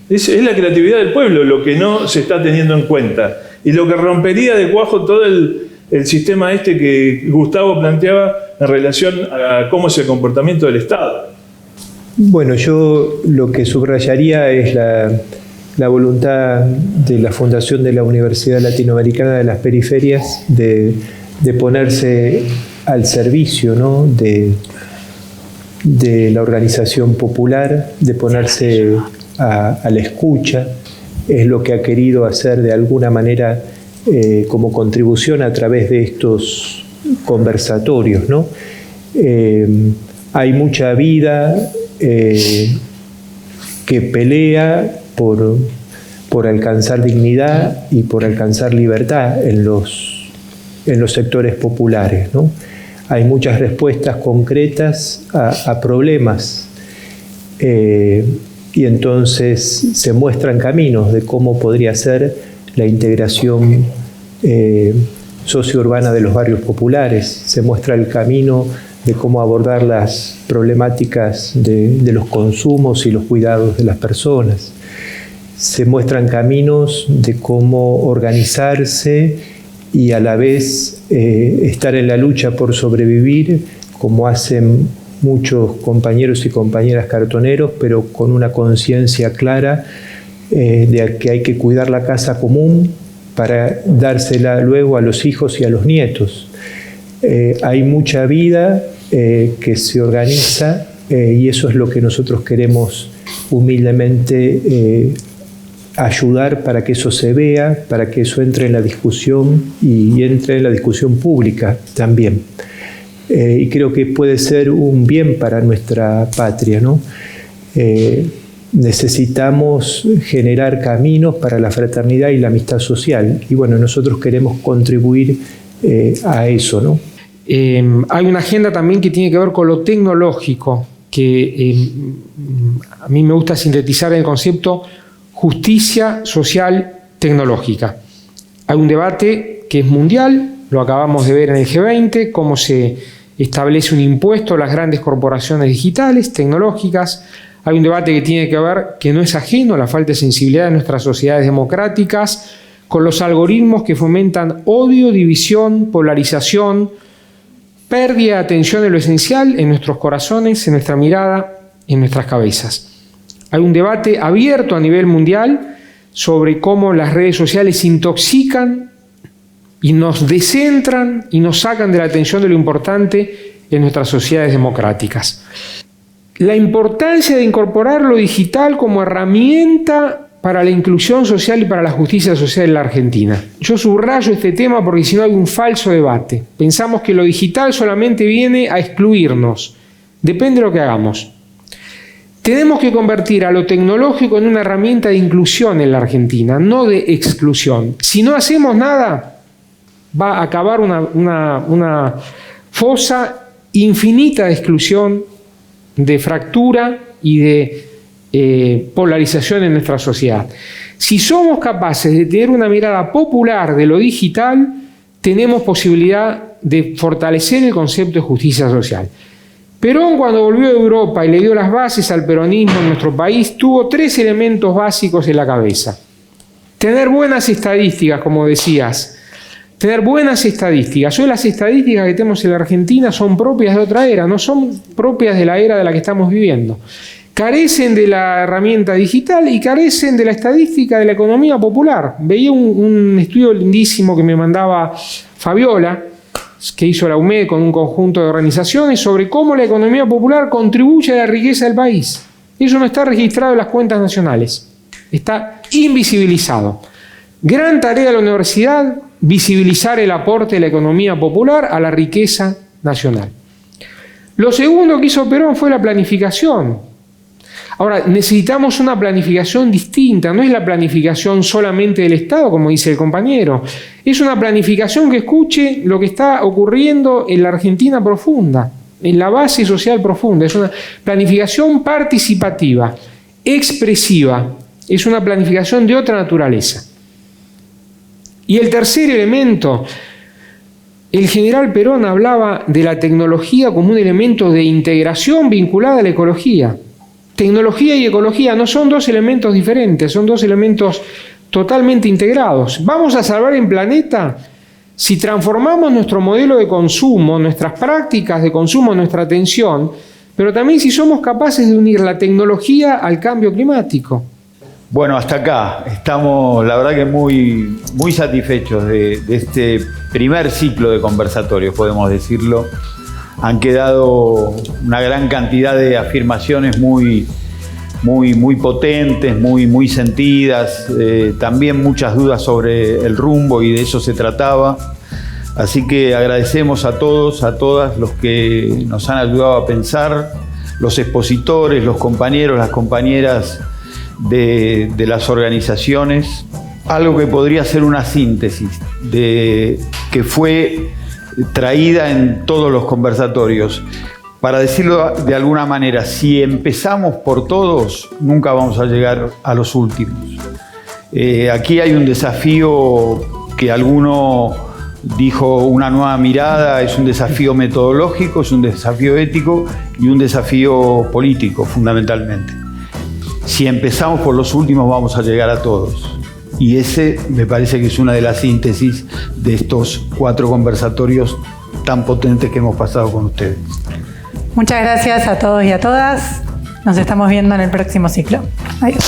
es la creatividad del pueblo, lo que no se está teniendo en cuenta. Y lo que rompería de cuajo todo el sistema que Gustavo planteaba en relación a cómo es el comportamiento del Estado. Bueno, yo lo que subrayaría es la voluntad de la Fundación de la Universidad Latinoamericana de las Periferias de ponerse al servicio, ¿no?, de la organización popular, de ponerse a la escucha. Es lo que ha querido hacer de alguna manera como contribución a través de estos conversatorios, ¿no? Hay mucha vida que pelea por alcanzar dignidad y por alcanzar libertad en los sectores populares, ¿no? Hay muchas respuestas concretas a problemas y entonces se muestran caminos de cómo podría ser la integración sociourbana de los barrios populares, se muestra el camino de cómo abordar las problemáticas de los consumos y los cuidados de las personas. Se muestran caminos de cómo organizarse y a la vez estar en la lucha por sobrevivir, como hacen muchos compañeros y compañeras cartoneros, pero con una conciencia clara de que hay que cuidar la casa común para dársela luego a los hijos y a los nietos. Hay mucha vida que se organiza y eso es lo que nosotros queremos humildemente ayudar para que eso se vea, para que eso entre en la discusión y entre en la discusión pública también. Y creo que puede ser un bien para nuestra patria, ¿no? necesitamos generar caminos para la fraternidad y la amistad social. Y bueno, nosotros queremos contribuir a eso, ¿no? Hay una agenda también que tiene que ver con lo tecnológico, que a mí me gusta sintetizar el concepto justicia social tecnológica. Hay un debate que es mundial, lo acabamos de ver en el G20, cómo se establece un impuesto a las grandes corporaciones digitales, tecnológicas. Hay un debate que tiene que ver, que no es ajeno a la falta de sensibilidad de nuestras sociedades democráticas, con los algoritmos que fomentan odio, división, polarización, pérdida de atención en lo esencial, en nuestros corazones, en nuestra mirada, en nuestras cabezas. Hay un debate abierto a nivel mundial sobre cómo las redes sociales intoxican y nos descentran y nos sacan de la atención de lo importante en nuestras sociedades democráticas. La importancia de incorporar lo digital como herramienta para la inclusión social y para la justicia social en la Argentina. Yo subrayo este tema porque si no hay un falso debate. Pensamos que lo digital solamente viene a excluirnos. Depende de lo que hagamos. Tenemos que convertir a lo tecnológico en una herramienta de inclusión en la Argentina, no de exclusión. Si no hacemos nada, va a acabar una fosa infinita de exclusión, de fractura y de polarización en nuestra sociedad. Si somos capaces de tener una mirada popular de lo digital, tenemos posibilidad de fortalecer el concepto de justicia social. Perón, cuando volvió de Europa y le dio las bases al peronismo en nuestro país, tuvo 3 elementos básicos en la cabeza. Tener buenas estadísticas, como decías. Tener buenas estadísticas. Hoy las estadísticas que tenemos en la Argentina son propias de otra era, no son propias de la era de la que estamos viviendo. Carecen de la herramienta digital y carecen de la estadística de la economía popular. Veía un estudio lindísimo que me mandaba Fabiola, que hizo la UMED con un conjunto de organizaciones, sobre cómo la economía popular contribuye a la riqueza del país. Eso no está registrado en las cuentas nacionales. Está invisibilizado. Gran tarea de la universidad, visibilizar el aporte de la economía popular a la riqueza nacional. Lo segundo que hizo Perón fue la planificación. Ahora, necesitamos una planificación distinta, no es la planificación solamente del Estado, como dice el compañero, es una planificación que escuche lo que está ocurriendo en la Argentina profunda, en la base social profunda, es una planificación participativa, expresiva, es una planificación de otra naturaleza. Y el tercer elemento, el general Perón hablaba de la tecnología como un elemento de integración vinculada a la ecología. Tecnología y ecología no son 2 elementos diferentes, son 2 elementos totalmente integrados. ¿Vamos a salvar el planeta? Si transformamos nuestro modelo de consumo, nuestras prácticas de consumo, nuestra atención, pero también si somos capaces de unir la tecnología al cambio climático. Bueno, hasta acá. Estamos, la verdad que muy satisfechos de este primer ciclo de conversatorios, podemos decirlo. Han quedado una gran cantidad de afirmaciones muy potentes, muy sentidas, también muchas dudas sobre el rumbo y de eso se trataba. Así que agradecemos a todos, a todas los que nos han ayudado a pensar, los expositores, los compañeros, las compañeras de las organizaciones. Algo que podría ser una síntesis que fue traída en todos los conversatorios. Para decirlo de alguna manera, si empezamos por todos, nunca vamos a llegar a los últimos. Aquí hay un desafío que alguno dijo, una nueva mirada, es un desafío metodológico, es un desafío ético y un desafío político, fundamentalmente. Si empezamos por los últimos, vamos a llegar a todos. Y ese me parece que es una de las síntesis de estos 4 conversatorios tan potentes que hemos pasado con ustedes. Muchas gracias a todos y a todas. Nos estamos viendo en el próximo ciclo. Adiós.